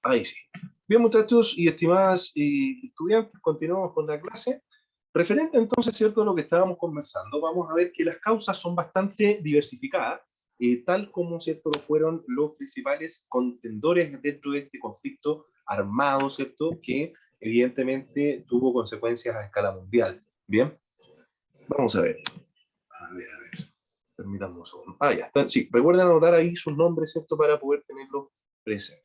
Ahí sí. Bien, muchachos y estimadas estudiantes, continuamos con la clase. Referente entonces, ¿cierto?, a lo que estábamos conversando, vamos a ver que las causas son bastante diversificadas, tal como, ¿cierto?, lo fueron los principales contendores dentro de este conflicto armado, ¿cierto?, que evidentemente tuvo consecuencias a escala mundial. Bien, vamos a ver. A ver. Permítanme un segundo. Ya están. Sí, recuerden anotar ahí sus nombres, ¿cierto?, para poder tenerlos presentes.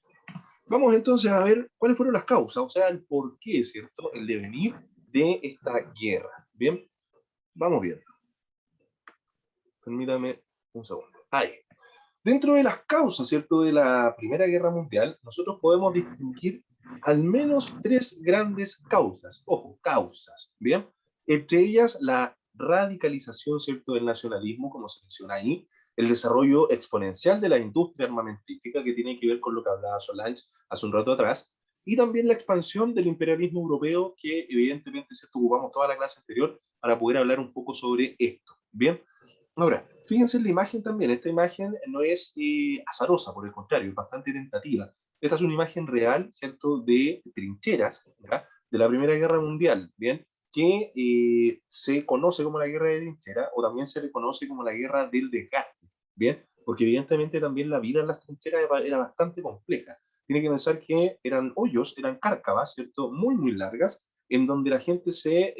Vamos entonces a ver cuáles fueron las causas, o sea, el por qué, ¿cierto?, el devenir de esta guerra. Bien, vamos viendo. Permítame un segundo. Ahí. Dentro de las causas, ¿cierto?, de la Primera Guerra Mundial, nosotros podemos distinguir al menos tres grandes causas. Ojo, causas, ¿bien? Entre ellas, la radicalización, ¿cierto?, del nacionalismo, como se menciona ahí, el desarrollo exponencial de la industria armamentística, que tiene que ver con lo que hablaba Solange hace un rato atrás, y también la expansión del imperialismo europeo, que evidentemente, ¿cierto?, ocupamos toda la clase anterior para poder hablar un poco sobre esto, ¿bien? Ahora, fíjense en la imagen también. Esta imagen no es azarosa, por el contrario, es bastante tentativa. Esta es una imagen real, ¿cierto?, de trincheras, ¿ya?, de la Primera Guerra Mundial, ¿bien?, que se conoce como la guerra de trinchera, o también se le conoce como la guerra del desgaste, ¿bien? Porque evidentemente también la vida en las trincheras era bastante compleja. Tiene que pensar que eran hoyos, eran cárcavas, ¿cierto?, muy, muy largas, en donde la gente se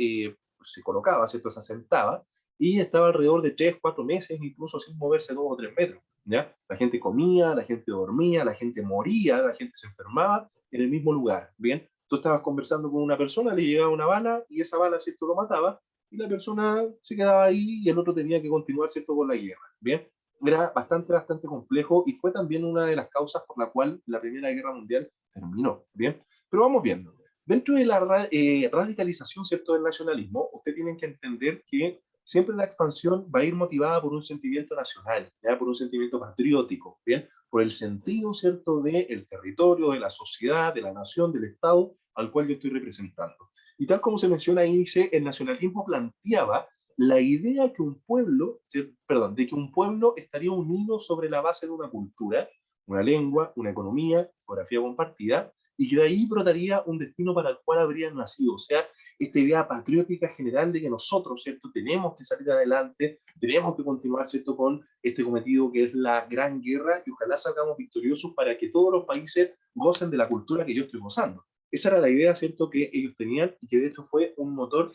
colocaba, ¿cierto?, se asentaba, y estaba alrededor de 3, 4 meses, incluso sin moverse 2 o 3 metros. ¿Ya? La gente comía, la gente dormía, la gente moría, la gente se enfermaba en el mismo lugar. ¿Bien? Tú estabas conversando con una persona, le llegaba una bala y esa bala, ¿cierto?, lo mataba y la persona se quedaba ahí y el otro tenía que continuar, ¿cierto?, con la guerra. ¿Bien? Era bastante, bastante complejo y fue también una de las causas por la cual la Primera Guerra Mundial terminó. ¿Bien? Pero vamos viendo. Dentro de la radicalización, ¿cierto?, del nacionalismo, ustedes tienen que entender que siempre la expansión va a ir motivada por un sentimiento nacional, ¿ya?, por un sentimiento patriótico, ¿bien?, por el sentido, ¿cierto?, del territorio, de la sociedad, de la nación, del Estado al cual yo estoy representando. Y tal como se menciona ahí, dice, el nacionalismo planteaba la idea que un pueblo, perdón, de que un pueblo estaría unido sobre la base de una cultura, una lengua, una economía, geografía compartida, y que de ahí brotaría un destino para el cual habrían nacido. O sea, esta idea patriótica general de que nosotros, ¿cierto?, tenemos que salir adelante, tenemos que continuar, ¿cierto?, con este cometido que es la gran guerra y ojalá salgamos victoriosos para que todos los países gocen de la cultura que yo estoy gozando. Esa era la idea, ¿cierto?, que ellos tenían y que de hecho fue un motor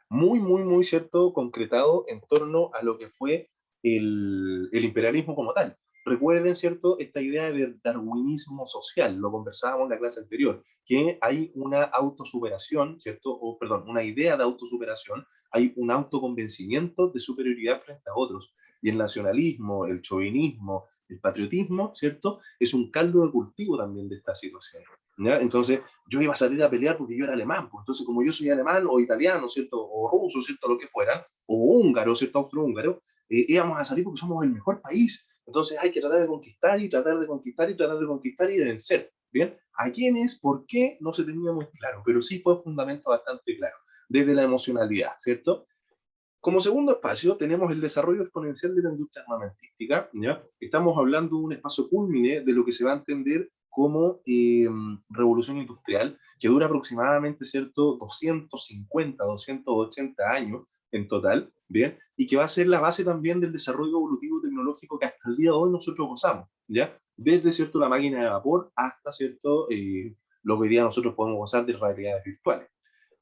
muy, muy, muy, ¿cierto?, concretado en torno a lo que fue el imperialismo como tal. Recuerden, ¿cierto?, esta idea de darwinismo social, lo conversábamos en la clase anterior, que hay una autosuperación, ¿cierto?, o perdón, una idea de autosuperación, hay un autoconvencimiento de superioridad frente a otros. Y el nacionalismo, el chauvinismo, el patriotismo, ¿cierto?, es un caldo de cultivo también de esta situación. ¿Ya? Entonces, yo iba a salir a pelear porque yo era alemán, pues entonces como yo soy alemán o italiano, ¿cierto? O ruso, ¿cierto? Lo que fuera, o húngaro, ¿cierto? Austrohúngaro, íbamos a salir porque somos el mejor país. Entonces hay que tratar de conquistar y tratar de conquistar y tratar de conquistar y de vencer. ¿Bien? ¿A quiénes? ¿Por qué? No se tenía muy claro, pero sí fue un fundamento bastante claro, desde la emocionalidad, ¿cierto? Como segundo espacio tenemos el desarrollo exponencial de la industria armamentística, ¿ya? Estamos hablando de un espacio cúlmine de lo que se va a entender como revolución industrial, que dura aproximadamente, ¿cierto?, 250, 280 años en total, ¿bien? Y que va a ser la base también del desarrollo evolutivo tecnológico que hasta el día de hoy nosotros gozamos, ¿ya? Desde, ¿cierto?, la máquina de vapor hasta, ¿cierto?, lo que hoy día nosotros podemos gozar de realidades virtuales.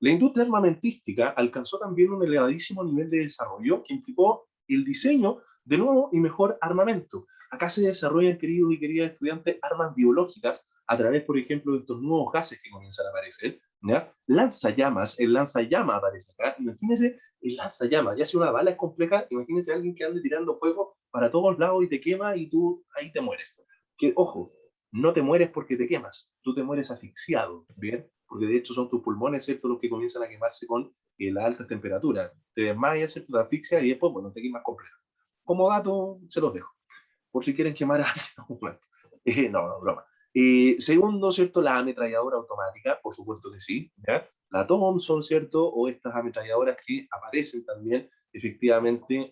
La industria armamentística alcanzó también un elevadísimo nivel de desarrollo que implicó el diseño de nuevo y mejor armamento. Acá se desarrollan, queridos y queridas estudiantes, armas biológicas a través, por ejemplo, de estos nuevos gases que comienzan a aparecer, ¿ya? Lanzallamas, el lanzallama aparece acá. Imagínense el lanzallama, ya si una bala es compleja, imagínense a alguien que ande tirando fuego para todos lados y te quema y tú ahí te mueres. Que, ojo, no te mueres porque te quemas, tú te mueres asfixiado, ¿bien? Porque de hecho son tus pulmones, ¿cierto?, los que comienzan a quemarse con las altas temperaturas. Te desmayas, ¿cierto?, te asfixias y después, bueno, te quemas completo. Como dato, se los dejo, por si quieren quemar a alguien. No, broma. Segundo, ¿cierto?, la ametralladora automática, por supuesto que sí, ¿ya? La Thompson, ¿cierto?, o estas ametralladoras que aparecen también efectivamente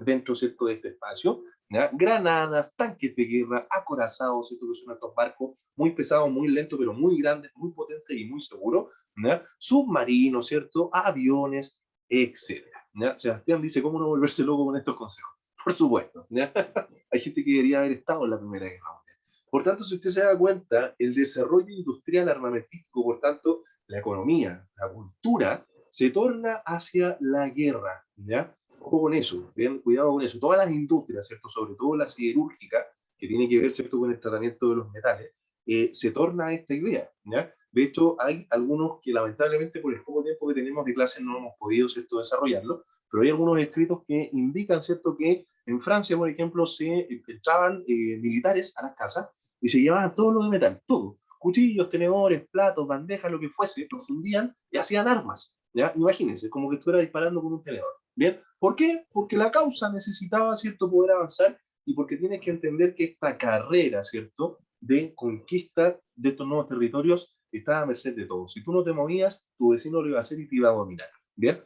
dentro, ¿cierto?, de este espacio, ¿ya? Granadas, tanques de guerra, acorazados, ¿cierto?, que son estos barcos muy pesados, muy lentos, pero muy grandes, muy potentes y muy seguros, ¿ya? Submarinos, ¿cierto?, aviones, etcétera, ¿ya? Sebastián dice, ¿cómo no volverse loco con estos consejos? Por supuesto, ¿ya? Hay gente que debería haber estado en la Primera Guerra Mundial. Por tanto, si usted se da cuenta, el desarrollo industrial armamentístico, por tanto, la economía, la cultura, se torna hacia la guerra, ¿ya? Ojo con eso, bien, cuidado con eso. Todas las industrias, ¿cierto? Sobre todo la siderúrgica, que tiene que ver, ¿cierto?, con el tratamiento de los metales, se torna a esta idea, ¿ya? De hecho, hay algunos que lamentablemente por el poco tiempo que tenemos de clase no hemos podido, ¿cierto?, desarrollarlo, pero hay algunos escritos que indican, ¿cierto?, que en Francia, por ejemplo, se entraban militares a las casas y se llevaban todo lo de metal, todo. Cuchillos, tenedores, platos, bandejas, lo que fuese, lo fundían y hacían armas. ¿Ya? Imagínense, como que estuviera disparando con un tenedor. ¿Bien? ¿Por qué? Porque la causa necesitaba, ¿cierto?, poder avanzar y porque tienes que entender que esta carrera, ¿cierto?, de conquista de estos nuevos territorios estaba a merced de todos. Si tú no te movías, tu vecino lo iba a hacer y te iba a dominar. ¿Bien?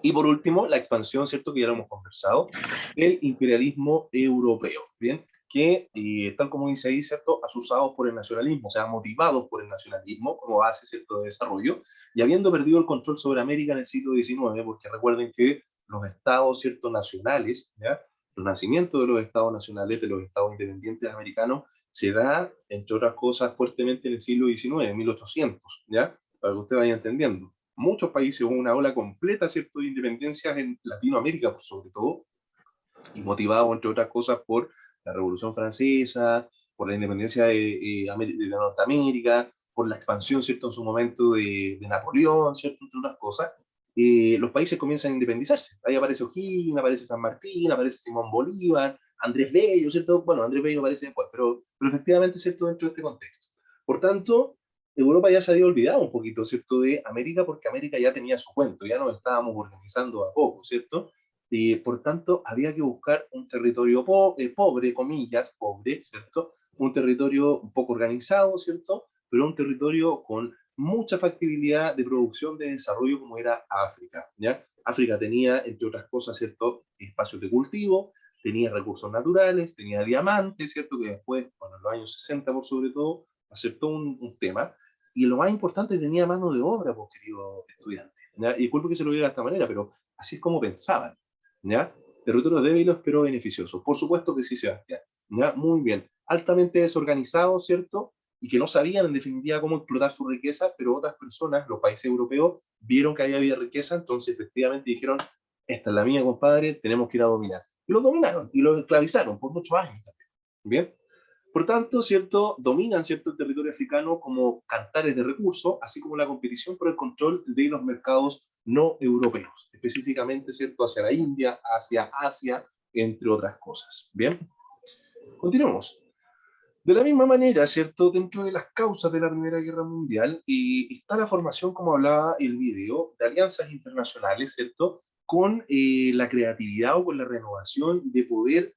Y por último, la expansión, ¿cierto?, que ya lo hemos conversado, el imperialismo europeo, ¿bien? Que están, como dice ahí, ¿cierto?, asusados por el nacionalismo, o sea, motivados por el nacionalismo como base, ¿cierto?, de desarrollo, y habiendo perdido el control sobre América en el siglo XIX, porque recuerden que los estados, ¿cierto?, nacionales, ¿ya?, el nacimiento de los estados nacionales, de los estados independientes americanos, se da, entre otras cosas, fuertemente en el siglo XIX, 1800, ¿ya?, para que usted vaya entendiendo. Muchos países, hubo una ola completa, ¿cierto?, de independencias en Latinoamérica, por sobre todo, y motivado, entre otras cosas, por la Revolución Francesa, por la independencia de Norteamérica, por la expansión, ¿cierto?, en su momento de Napoleón, ¿cierto?, entre otras cosas, los países comienzan a independizarse. Ahí aparece O'Higgins, aparece San Martín, aparece Simón Bolívar, Andrés Bello, ¿cierto? Bueno, Andrés Bello aparece después, pero efectivamente, ¿cierto?, dentro de este contexto. Por tanto, Europa ya se había olvidado un poquito, ¿cierto?, de América, porque América ya tenía su cuento, ya nos estábamos organizando a poco, ¿cierto? Y por tanto, había que buscar un territorio pobre, comillas, pobre, ¿cierto? Un territorio un poco organizado, ¿cierto? Pero un territorio con mucha factibilidad de producción, de desarrollo, como era África, ¿ya? África tenía, entre otras cosas, ¿cierto?, espacios de cultivo, tenía recursos naturales, tenía diamantes, ¿cierto?, que después, bueno, en los años 60 por sobre todo, aceptó un tema, y lo más importante, tenía mano de obra, pues, queridos estudiantes, ¿ya? Y disculpe que se lo diga de esta manera, pero así es como pensaban, ¿ya? Territorios débiles pero beneficiosos. Por supuesto que sí, Sebastián, ¿ya? Muy bien. Altamente desorganizados, ¿cierto? Y que no sabían en definitiva cómo explotar su riqueza, pero otras personas, los países europeos, vieron que ahí había riqueza, entonces efectivamente dijeron, esta es la mía, compadre, tenemos que ir a dominar. Y los dominaron, y los esclavizaron por muchos años también. ¿Bien? Por tanto, ¿cierto?, dominan, ¿cierto?, el territorio africano como cantares de recursos, así como la competición por el control de los mercados no europeos, específicamente, ¿cierto?, hacia la India, hacia Asia, entre otras cosas. Bien, continuemos. De la misma manera, ¿cierto?, dentro de las causas de la Primera Guerra Mundial está la formación, como hablaba el video, de alianzas internacionales, ¿cierto?, con la creatividad o con la renovación de poder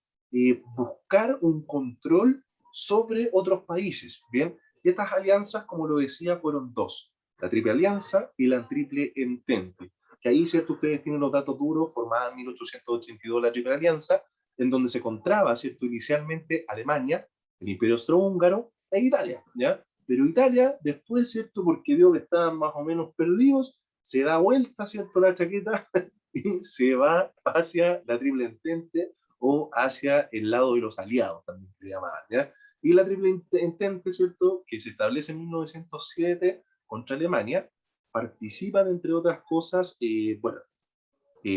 buscar un control sobre otros países, ¿bien? Y estas alianzas, como lo decía, fueron dos, la Triple Alianza y la Triple Entente, que ahí, ¿cierto?, ustedes tienen los datos duros, formada en 1882 la Triple Alianza, en donde se encontraba, ¿cierto?, inicialmente Alemania, el Imperio Austrohúngaro e Italia, ¿ya? Pero Italia, después, ¿cierto?, porque vio que estaban más o menos perdidos, se da vuelta, ¿cierto?, la chaqueta y se va hacia la Triple Entente o hacia el lado de los aliados, también se llamaban, ¿ya? Y la Triple Entente, ¿cierto?, que se establece en 1907 contra Alemania, participan, entre otras cosas, bueno,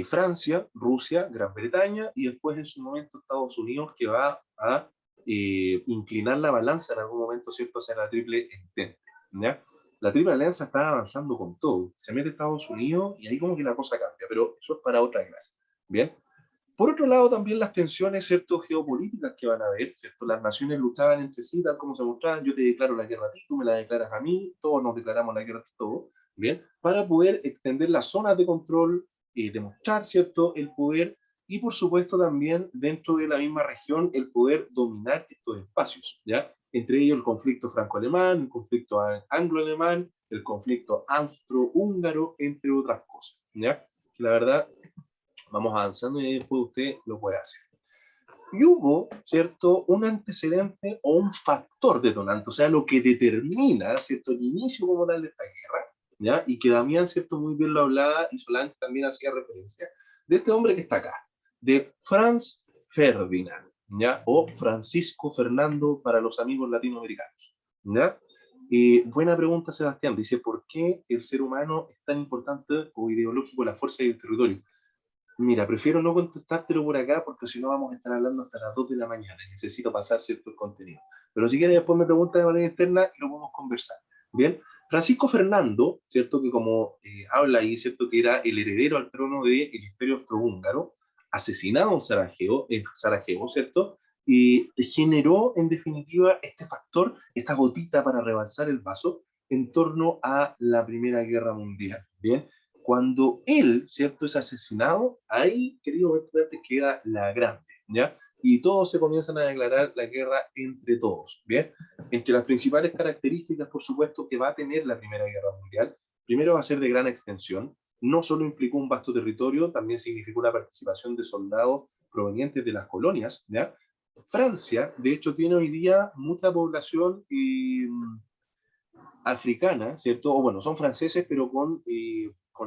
Francia, Rusia, Gran Bretaña y después en su momento Estados Unidos, que va a inclinar la balanza en algún momento, ¿cierto?, hacia la Triple Entente, ¿ya? La Triple Alianza está avanzando con todo. Se mete Estados Unidos y ahí como que la cosa cambia, pero eso es para otra clase, ¿bien? Por otro lado, también las tensiones, ¿cierto?, geopolíticas que van a haber, ¿cierto? Las naciones luchaban entre sí, tal como se mostraban, yo te declaro la guerra a ti, tú me la declaras a mí, todos nos declaramos la guerra a todos, ¿bien? Para poder extender las zonas de control, demostrar, ¿cierto?, el poder y, por supuesto, también dentro de la misma región, el poder dominar estos espacios, ¿ya? Entre ellos el conflicto franco-alemán, el conflicto anglo-alemán, el conflicto austro-húngaro, entre otras cosas, ¿ya? Que la verdad vamos avanzando y después usted lo puede hacer. Y hubo, ¿cierto?, un antecedente o un factor detonante, o sea, lo que determina, ¿cierto?, el inicio como tal de esta guerra, ¿ya? Y que Damián, ¿cierto?, muy bien lo hablaba y Solange también hacía referencia, de este hombre que está acá, de Franz Ferdinand, ¿ya? O Francisco Fernando para los amigos latinoamericanos, ¿ya? Buena pregunta, Sebastián. Dice, ¿por qué el ser humano es tan importante o ideológico la fuerza y el territorio? Mira, prefiero no contestártelo por acá porque si no vamos a estar hablando hasta las 2 de la mañana y necesito pasar cierto contenido. Pero si quieres después me preguntas de manera interna y lo podemos conversar. Bien, Francisco Fernando, ¿cierto? Que como habla ahí, ¿cierto? Que era el heredero al trono del Imperio Austrohúngaro, asesinado en Sarajevo, ¿cierto? Y generó en definitiva este factor, esta gotita para rebalsar el vaso en torno a la Primera Guerra Mundial. Bien, cuando él, ¿cierto?, es asesinado, ahí, querido estudiante, queda la grande, ¿ya? Y todos se comienzan a declarar la guerra entre todos, ¿bien? Entre las principales características, por supuesto, que va a tener la Primera Guerra Mundial, primero va a ser de gran extensión, no solo implicó un vasto territorio, también significó la participación de soldados provenientes de las colonias, ¿ya? Francia, de hecho, tiene hoy día mucha población africana, ¿cierto? O bueno, son franceses, pero con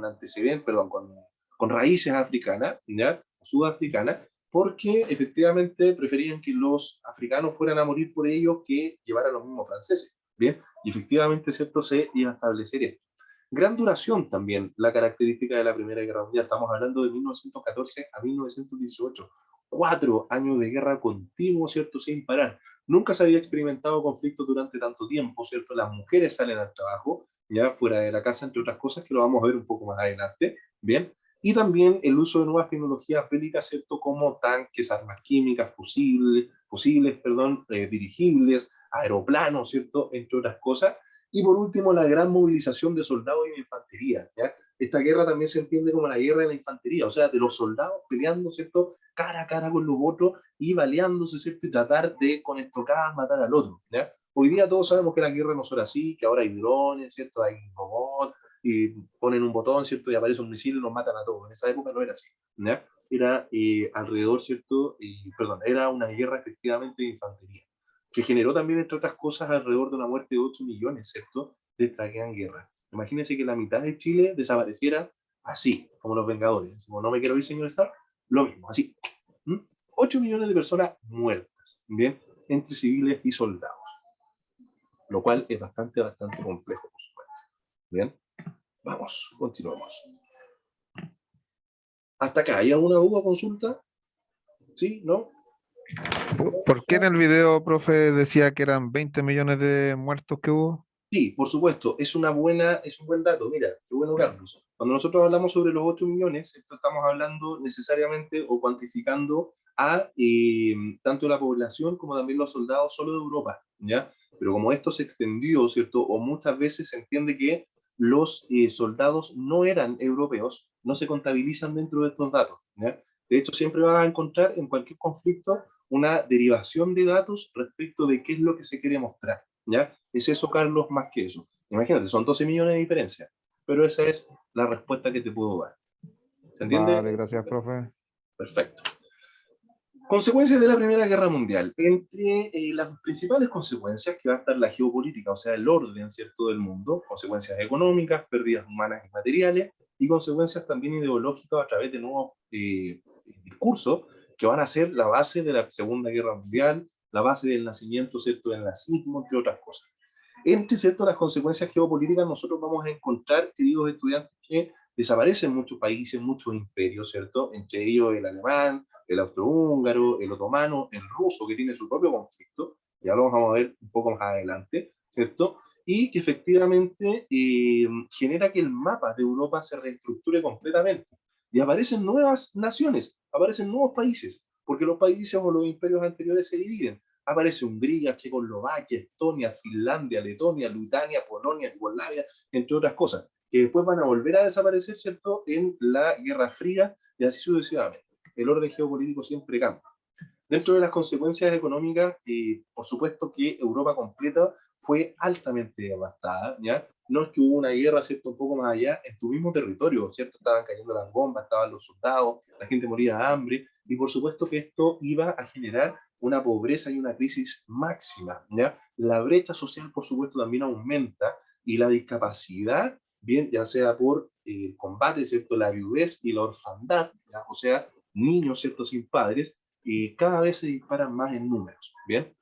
antecedentes, perdón, con raíces africanas, ¿ya? Sudafricanas, porque efectivamente preferían que los africanos fueran a morir por ellos que llevar a los mismos franceses, ¿bien? Y efectivamente, ¿cierto? Se iba a establecer esto. Gran duración también, la característica de la Primera Guerra Mundial. Estamos hablando de 1914 a 1918. 4 años de guerra continuo, ¿cierto? Sin parar. Nunca se había experimentado conflictos durante tanto tiempo, ¿cierto? Las mujeres salen al trabajo, ya fuera de la casa, entre otras cosas, que lo vamos a ver un poco más adelante, ¿bien? Y también el uso de nuevas tecnologías bélicas, ¿cierto? Como tanques, armas químicas, fusiles, perdón, dirigibles, aeroplanos, ¿cierto? Entre otras cosas. Y por último, la gran movilización de soldados y de infantería, ¿ya? Esta guerra también se entiende como la guerra de la infantería, o sea, de los soldados peleando, ¿cierto? Cara a cara con los otros y baleándose, ¿cierto? Y tratar de, con estocadas, matar al otro, ¿ya? Hoy día todos sabemos que la guerra no son así, que ahora hay drones, ¿cierto? Hay robots, y ponen un botón, ¿cierto? Y aparece un misil y los matan a todos. En esa época no era así, ¿ya? Era alrededor, ¿cierto? Perdón, era una guerra efectivamente de infantería, que generó también, entre otras cosas, alrededor de una muerte de 8 millones, ¿cierto? De esta gran guerra. Imagínense que la mitad de Chile desapareciera así, como los Vengadores. Como no me quiero ir, señor Stark, lo mismo, así. 8 millones de personas muertas, ¿bien? Entre civiles y soldados. Lo cual es bastante complejo, por supuesto. ¿Bien? Vamos, continuamos. ¿Hasta acá hay alguna duda o consulta? ¿Sí? ¿No? ¿Por qué en el video, profe, decía que eran 20 millones de muertos que hubo? Sí, por supuesto, es un buen dato. Mira, qué bueno, Carlos. Cuando nosotros hablamos sobre los 8 millones, esto estamos hablando necesariamente o cuantificando a tanto la población como también los soldados solo de Europa, ¿ya? Pero como esto se extendió, ¿cierto? O muchas veces se entiende que los soldados no eran europeos, no se contabilizan dentro de estos datos, ¿ya? De hecho, siempre vas a encontrar en cualquier conflicto una derivación de datos respecto de qué es lo que se quiere mostrar, ¿ya? Es eso, Carlos, más que eso. Imagínate, son 12 millones de diferencia, pero esa es la respuesta que te puedo dar. ¿Se entiende? Vale, gracias, profe. Perfecto. Consecuencias de la Primera Guerra Mundial. Entre las principales consecuencias que va a estar la geopolítica, o sea, el orden, ¿cierto?, del mundo, consecuencias económicas, pérdidas humanas y materiales, y consecuencias también ideológicas a través de nuevos discursos que van a ser la base de la Segunda Guerra Mundial, la base del nacimiento, ¿cierto?, del nazismo, entre otras cosas. Entre, ¿cierto?, las consecuencias geopolíticas, nosotros vamos a encontrar, queridos estudiantes, que desaparecen muchos países, muchos imperios, ¿cierto? Entre ellos el alemán, el austrohúngaro, el otomano, el ruso, que tiene su propio conflicto, ya lo vamos a ver un poco más adelante, ¿cierto? Y que efectivamente genera que el mapa de Europa se reestructure completamente. Y aparecen nuevas naciones, aparecen nuevos países, porque los países o los imperios anteriores se dividen. Aparece Hungría, Checoslovaquia, Estonia, Finlandia, Letonia, Lituania, Polonia, Yugoslavia, entre otras cosas, que después van a volver a desaparecer, ¿cierto?, en la Guerra Fría y así sucesivamente. El orden geopolítico siempre cambia. Dentro de las consecuencias económicas, por supuesto que Europa completa fue altamente devastada, ¿ya? no es que hubo una guerra, ¿cierto?, un poco más allá, en tu mismo territorio, ¿cierto? Estaban cayendo las bombas, estaban los soldados, la gente moría de hambre, y por supuesto que esto iba a generar una pobreza y una crisis máxima, ¿ya? La brecha social, por supuesto, también aumenta, y la discapacidad, bien, ya sea por el combate, ¿cierto?, la viudez y la orfandad, ¿ya? O sea, niños, ¿cierto?, sin padres, y cada vez se disparan más en números, ¿bien?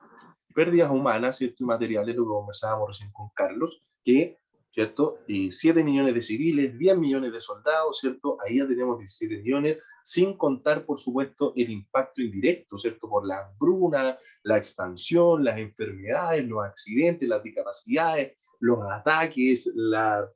Pérdidas humanas, ¿cierto?, y materiales, lo que conversábamos recién con Carlos, que, ¿cierto?, 7 millones de civiles, 10 millones de soldados, ¿cierto?, ahí ya tenemos 17 millones, sin contar, por supuesto, el impacto indirecto, ¿cierto?, por la hambruna, la expansión, las enfermedades, los accidentes, las discapacidades, los ataques, la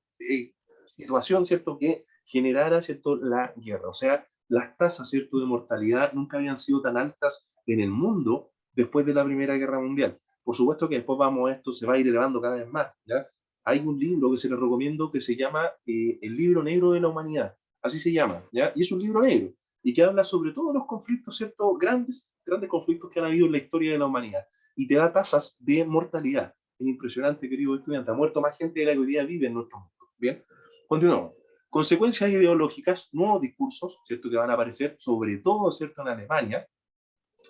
situación, ¿cierto?, que generara, ¿cierto?, la guerra. O sea, las tasas, ¿cierto?, de mortalidad nunca habían sido tan altas en el mundo después de la Primera Guerra Mundial. Por supuesto que después vamos a esto, se va a ir elevando cada vez más, ¿ya? Hay un libro que se les recomiendo que se llama El libro negro de la humanidad, así se llama, ¿ya? Y es un libro negro, y que habla sobre todos los conflictos, ¿cierto? Grandes conflictos que han habido en la historia de la humanidad, y te da tasas de mortalidad. Es impresionante, querido estudiante, ha muerto más gente de la que hoy día vive en nuestro mundo, ¿bien? Continuamos. Consecuencias ideológicas, nuevos discursos, ¿cierto?, que van a aparecer, sobre todo, ¿cierto?, en Alemania,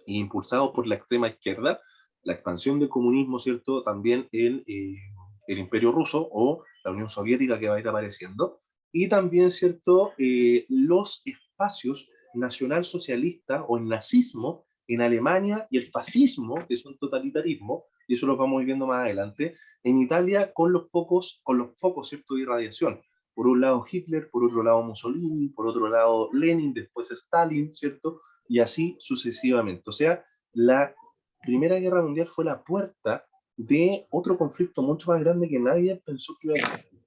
impulsados por la extrema izquierda, la expansión del comunismo, ¿cierto?, también el Imperio Ruso o la Unión Soviética que va a ir apareciendo, y también, ¿cierto?, los espacios nacionalsocialistas o el nazismo en Alemania y el fascismo, que es un totalitarismo, y eso lo vamos viendo más adelante, en Italia con los focos, ¿cierto?, de irradiación. Por un lado Hitler, por otro lado Mussolini, por otro lado Lenin, después Stalin, ¿cierto?, y así sucesivamente. O sea, la Primera Guerra Mundial fue la puerta de otro conflicto mucho más grande que nadie pensó que iba a existir,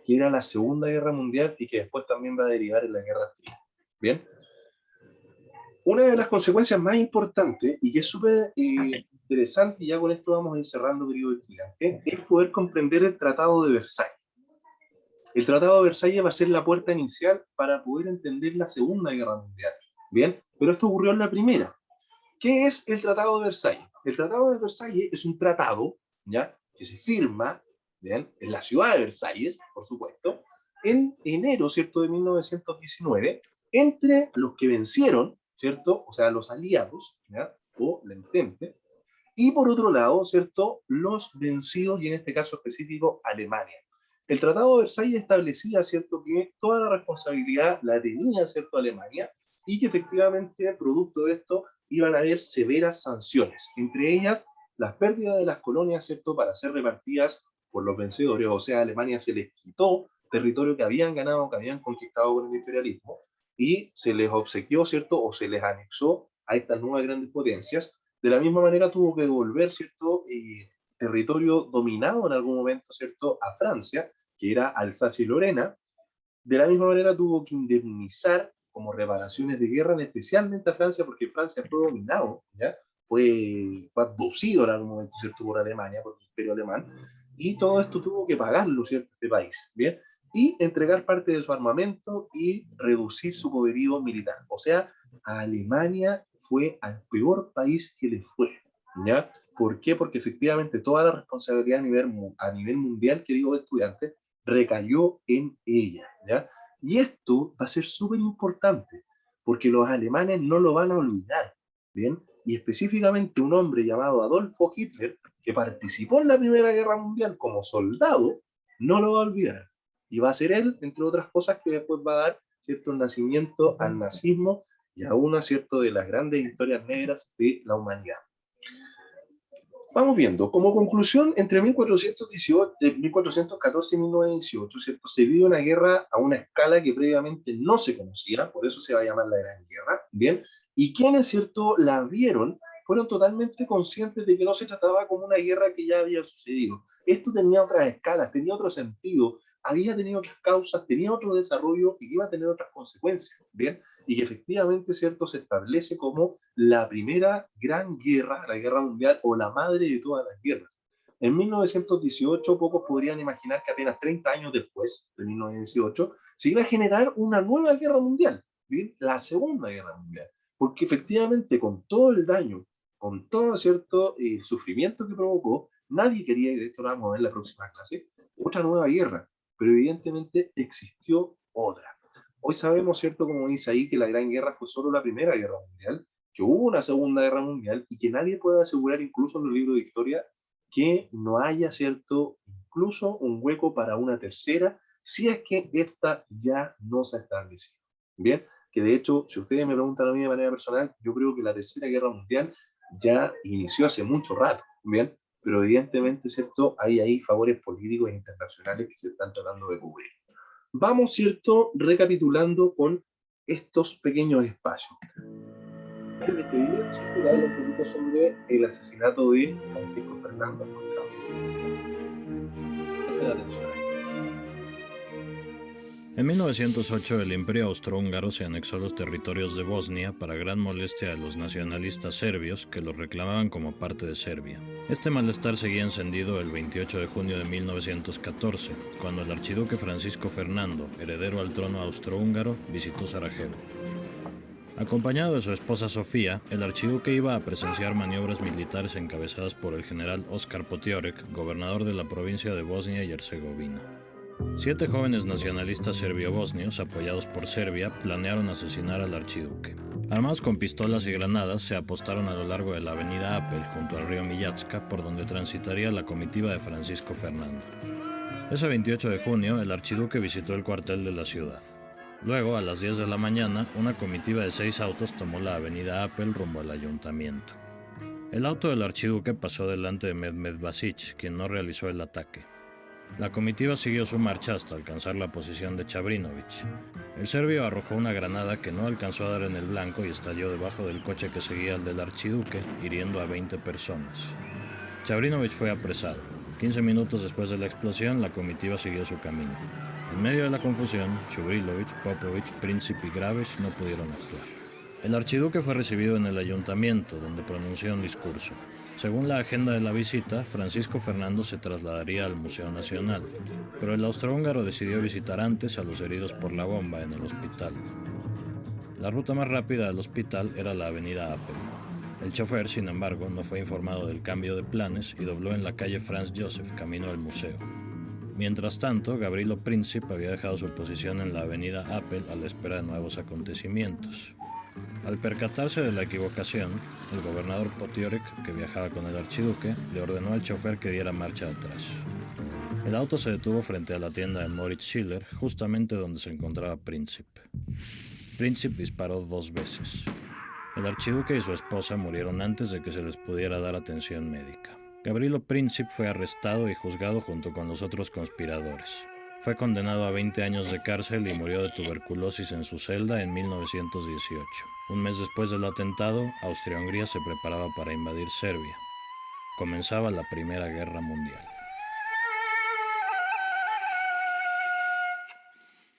que era la Segunda Guerra Mundial y que después también va a derivar en la Guerra Fría. Bien, una de las consecuencias más importantes y que es súper interesante, y ya con esto vamos a ir cerrando, querido estudiante, es poder comprender el Tratado de Versalles. El Tratado de Versalles va a ser la puerta inicial para poder entender la Segunda Guerra Mundial. Bien, pero esto ocurrió en la Primera. ¿Qué es el Tratado de Versalles? El Tratado de Versalles es un tratado, ¿ya?, que se firma, ¿bien?, en la ciudad de Versalles, por supuesto, en enero, ¿cierto?, de 1919, entre los que vencieron, ¿cierto?, o sea, los aliados, ¿ya?, o la Entente, y por otro lado, ¿cierto?, los vencidos, y en este caso específico, Alemania. El Tratado de Versalles establecía, ¿cierto?, que toda la responsabilidad la tenía, ¿cierto?, Alemania, y que efectivamente, producto de esto, iban a haber severas sanciones, entre ellas las pérdidas de las colonias, ¿cierto?, para ser repartidas por los vencedores. O sea, a Alemania se les quitó territorio que habían ganado, que habían conquistado con el imperialismo, y se les obsequió, ¿cierto?, o se les anexó a estas nuevas grandes potencias. De la misma manera tuvo que devolver, ¿cierto?, territorio dominado en algún momento, ¿cierto?, a Francia, que era Alsacia y Lorena. De la misma manera tuvo que indemnizar como reparaciones de guerra, especialmente a Francia, porque Francia fue dominado, ¿ya? Fue abducido en algún momento, ¿cierto?, por Alemania, por el Imperio Alemán, y todo esto tuvo que pagarlo, ¿cierto?, este país, ¿bien? Y entregar parte de su armamento y reducir su poderío militar. O sea, a Alemania fue al peor país que le fue, ¿ya? ¿Por qué? Porque efectivamente toda la responsabilidad a nivel mundial, queridos estudiantes, recayó en ella, ¿ya? Y esto va a ser súper importante, porque los alemanes no lo van a olvidar, ¿bien? Y específicamente un hombre llamado Adolfo Hitler, que participó en la Primera Guerra Mundial como soldado, no lo va a olvidar. Y va a ser él, entre otras cosas, que después va a dar, ¿cierto?, el nacimiento al nazismo y a una, ¿cierto?, de las grandes historias negras de la humanidad. Vamos viendo, como conclusión, entre 1414 y 1918, ¿cierto?, se vive una guerra a una escala que previamente no se conocía, por eso se va a llamar la Gran Guerra, ¿bien? Y quienes, ¿cierto?, la vieron fueron totalmente conscientes de que no se trataba como una guerra que ya había sucedido. Esto tenía otras escalas, tenía otro sentido, había tenido otras causas, tenía otro desarrollo y iba a tener otras consecuencias, ¿bien? Y que efectivamente, ¿cierto?, se establece como la primera gran guerra, la guerra mundial, o la madre de todas las guerras. En 1918, pocos podrían imaginar que apenas 30 años después de 1918, se iba a generar una nueva guerra mundial, ¿bien?, la Segunda Guerra Mundial. Porque efectivamente, con todo el daño, con todo, ¿cierto?, el sufrimiento que provocó, nadie quería, y de esto lo vamos a ver en la próxima clase, otra nueva guerra, pero evidentemente existió otra. Hoy sabemos, ¿cierto?, como dice ahí, que la Gran Guerra fue solo la Primera Guerra Mundial, que hubo una Segunda Guerra Mundial y que nadie puede asegurar, incluso en los libros de historia, que no haya, ¿cierto?, incluso un hueco para una tercera, si es que esta ya no se ha establecido. Bien, que de hecho, si ustedes me preguntan a mí de manera personal, yo creo que la Tercera Guerra Mundial ya inició hace mucho rato, ¿bien? Pero evidentemente, ¿cierto?, hay ahí favores políticos e internacionales que se están tratando de cubrir. Vamos, ¿cierto?, recapitulando con estos pequeños espacios. En este video, ¿cierto?, le hablo un poquito sobre el asesinato de Francisco Fernando Montalvo. Presten atención ahí. En 1908 el Imperio Austrohúngaro se anexó los territorios de Bosnia para gran molestia de los nacionalistas serbios que los reclamaban como parte de Serbia. Este malestar seguía encendido el 28 de junio de 1914, cuando el archiduque Francisco Fernando, heredero al trono austrohúngaro, visitó Sarajevo. Acompañado de su esposa Sofía, el archiduque iba a presenciar maniobras militares encabezadas por el general Oskar Potiorek, gobernador de la provincia de Bosnia y Herzegovina. 7 jóvenes nacionalistas serbio-bosnios, apoyados por Serbia, planearon asesinar al archiduque. Armados con pistolas y granadas, se apostaron a lo largo de la avenida Apel, junto al río Mijatska, por donde transitaría la comitiva de Francisco Fernando. Ese 28 de junio, el archiduque visitó el cuartel de la ciudad. Luego, a las 10 de la mañana, una comitiva de 6 autos tomó la avenida Apel rumbo al ayuntamiento. El auto del archiduque pasó delante de Mehmed Basic, quien no realizó el ataque. La comitiva siguió su marcha hasta alcanzar la posición de Chabrinović. El serbio arrojó una granada que no alcanzó a dar en el blanco y estalló debajo del coche que seguía al del archiduque, hiriendo a 20 personas. Chabrinović fue apresado. 15 minutos después de la explosión, la comitiva siguió su camino. En medio de la confusión, Čubrilović, Popović, Princip y Graves no pudieron actuar. El archiduque fue recibido en el ayuntamiento, donde pronunció un discurso. Según la agenda de la visita, Francisco Fernando se trasladaría al Museo Nacional, pero el austrohúngaro decidió visitar antes a los heridos por la bomba en el hospital. La ruta más rápida al hospital era la avenida Apel. El chofer, sin embargo, no fue informado del cambio de planes y dobló en la calle Franz Josef, camino al museo. Mientras tanto, Gavrilo Princip había dejado su posición en la avenida Apel a la espera de nuevos acontecimientos. Al percatarse de la equivocación, el gobernador Potiorek, que viajaba con el archiduque, le ordenó al chofer que diera marcha atrás. El auto se detuvo frente a la tienda de Moritz Schiller, justamente donde se encontraba Princip. Princip disparó 2 veces. El archiduque y su esposa murieron antes de que se les pudiera dar atención médica. Gavrilo Princip fue arrestado y juzgado junto con los otros conspiradores. Fue condenado a 20 años de cárcel y murió de tuberculosis en su celda en 1918. Un mes después del atentado, Austria-Hungría se preparaba para invadir Serbia. Comenzaba la Primera Guerra Mundial.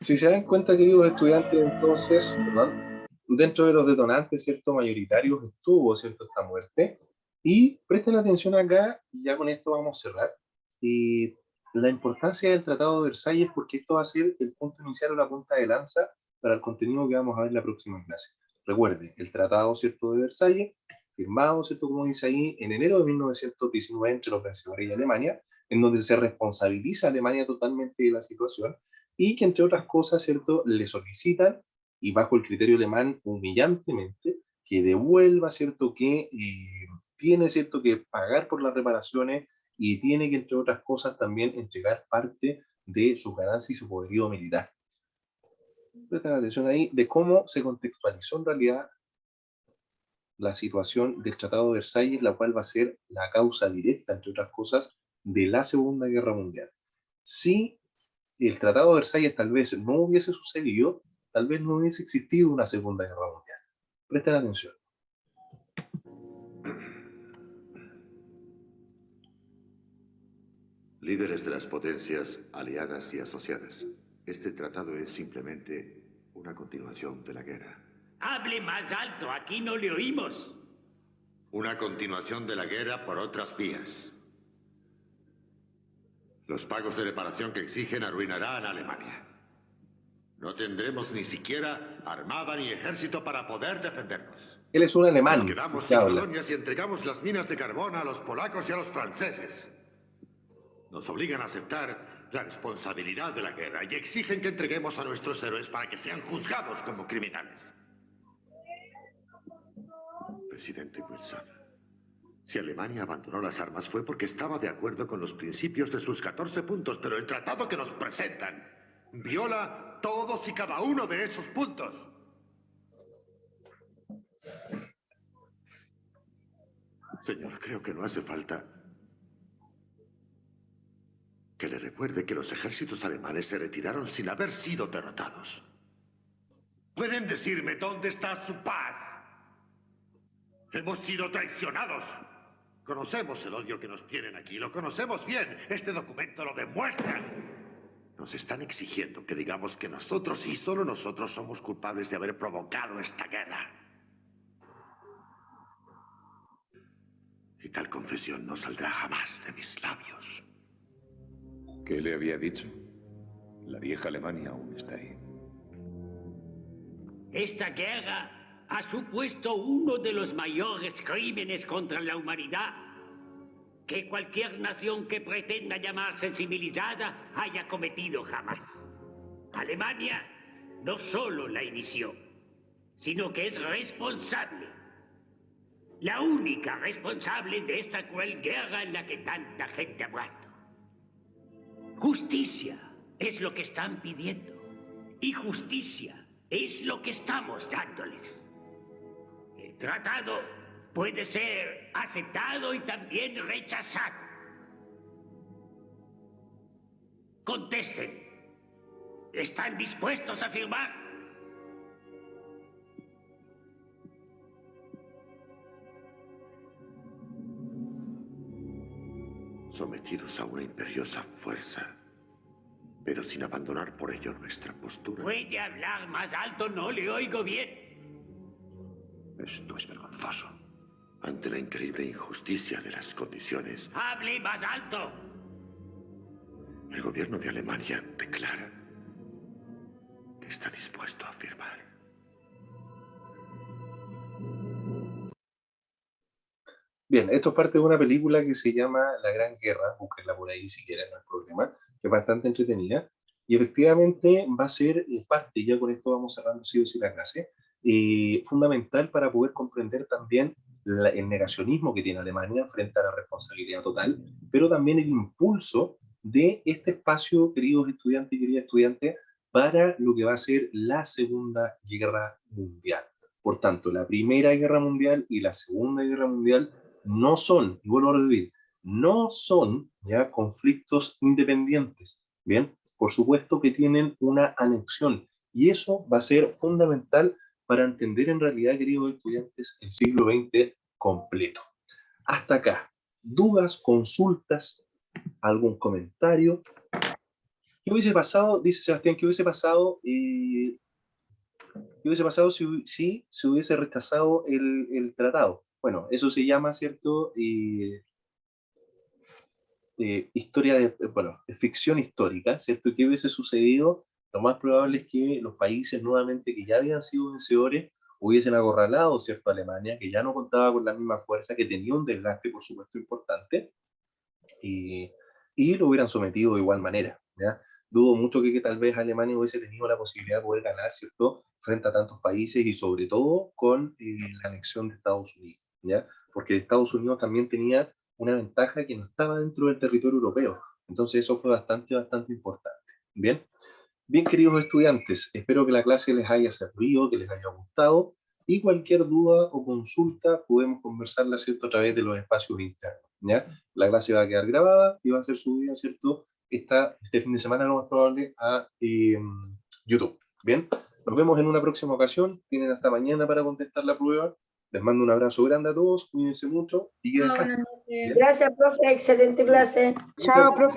Si se dan cuenta, queridos estudiantes, entonces, dentro de los detonantes, ¿cierto?, mayoritarios estuvo, ¿cierto?, esta muerte. Y presten atención acá, y ya con esto vamos a cerrar. La importancia del Tratado de Versalles, porque esto va a ser el punto inicial o la punta de lanza para el contenido que vamos a ver en la próxima clase. Recuerden, el Tratado, ¿cierto?, de Versalles, firmado, ¿cierto?, como dice ahí, en enero de 1919 entre los vencedores y Alemania, en donde se responsabiliza a Alemania totalmente de la situación y que, entre otras cosas, ¿cierto?, le solicitan, y bajo el criterio alemán humillantemente, que devuelva, ¿cierto?, que tiene, ¿cierto?, que pagar por las reparaciones y tiene que, entre otras cosas, también entregar parte de sus ganancias y su poderío militar. Presten atención ahí de cómo se contextualizó en realidad la situación del Tratado de Versalles, la cual va a ser la causa directa, entre otras cosas, de la Segunda Guerra Mundial. Si el Tratado de Versalles tal vez no hubiese sucedido, tal vez no hubiese existido una Segunda Guerra Mundial. Presten atención. Líderes de las potencias aliadas y asociadas. Este tratado es simplemente una continuación de la guerra. Hable más alto, aquí no le oímos. Una continuación de la guerra por otras vías. Los pagos de reparación que exigen arruinarán a Alemania. No tendremos ni siquiera armada ni ejército para poder defendernos. Él es un alemán. Nos quedamos sin colonias y entregamos las minas de carbón a los polacos y a los franceses. Nos obligan a aceptar la responsabilidad de la guerra y exigen que entreguemos a nuestros héroes para que sean juzgados como criminales. Presidente Wilson, si Alemania abandonó las armas fue porque estaba de acuerdo con los principios de sus 14 puntos, pero el tratado que nos presentan viola todos y cada uno de esos puntos. Señor, creo que no hace falta que le recuerde que los ejércitos alemanes se retiraron sin haber sido derrotados. ¿Pueden decirme dónde está su paz? Hemos sido traicionados. Conocemos el odio que nos tienen aquí, lo conocemos bien. Este documento lo demuestra. Nos están exigiendo que digamos que nosotros y solo nosotros somos culpables de haber provocado esta guerra. Y tal confesión no saldrá jamás de mis labios. ¿Qué le había dicho? La vieja Alemania aún está ahí. Esta guerra ha supuesto uno de los mayores crímenes contra la humanidad que cualquier nación que pretenda llamarse civilizada haya cometido jamás. Alemania no solo la inició, sino que es responsable. La única responsable de esta cruel guerra en la que tanta gente ha muerto. Justicia es lo que están pidiendo. Y justicia es lo que estamos dándoles. El tratado puede ser aceptado y también rechazado. Contesten. ¿Están dispuestos a firmar? Sometidos a una imperiosa fuerza, pero sin abandonar por ello nuestra postura. ¿Puede hablar más alto? No le oigo bien. Esto es vergonzoso. Ante la increíble injusticia de las condiciones, ¡Hable más alto! el gobierno de Alemania declara que está dispuesto a firmar. Bien, esto es parte de una película que se llama La Gran Guerra, búsquenla por ahí si quieren, no hay problema, que es bastante entretenida, y efectivamente va a ser parte, ya con esto vamos cerrando sí o sí la clase, fundamental para poder comprender también el negacionismo que tiene Alemania frente a la responsabilidad total, pero también el impulso de este espacio, queridos estudiantes y queridas estudiantes, para lo que va a ser la Segunda Guerra Mundial. Por tanto, la Primera Guerra Mundial y la Segunda Guerra Mundial no son, y vuelvo a repetir, no son ya conflictos independientes, ¿bien? Por supuesto que tienen una anexión, y eso va a ser fundamental para entender en realidad, queridos estudiantes, el siglo XX completo. Hasta acá, dudas, consultas, algún comentario. ¿Qué hubiese pasado? Dice Sebastián, ¿qué hubiese pasado? ¿Qué hubiese pasado si se hubiese rechazado el tratado? Bueno, eso se llama, ¿cierto? Historia de, bueno, ficción histórica, ¿cierto? ¿Qué hubiese sucedido? Lo más probable es que los países nuevamente que ya habían sido vencedores hubiesen acorralado, ¿cierto? A Alemania, que ya no contaba con la misma fuerza, que tenía un desgaste, por supuesto, importante, y lo hubieran sometido de igual manera, ¿ya? Dudo mucho que tal vez Alemania hubiese tenido la posibilidad de poder ganar, ¿cierto?, frente a tantos países y sobre todo con la anexión de Estados Unidos, ¿ya? Porque Estados Unidos también tenía una ventaja que no estaba dentro del territorio europeo. Entonces eso fue bastante importante. Bien, bien queridos estudiantes, espero que la clase les haya servido, que les haya gustado y cualquier duda o consulta podemos conversarla, ¿cierto?, a través de los espacios internos, ¿ya? La clase va a quedar grabada y va a ser subida, ¿cierto?, este fin de semana lo más probable a YouTube. Bien, nos vemos en una próxima ocasión. Tienen hasta mañana para contestar la prueba. Les mando un abrazo grande a todos, cuídense mucho y queden acá. Gracias, profe, excelente clase. Chao, profe.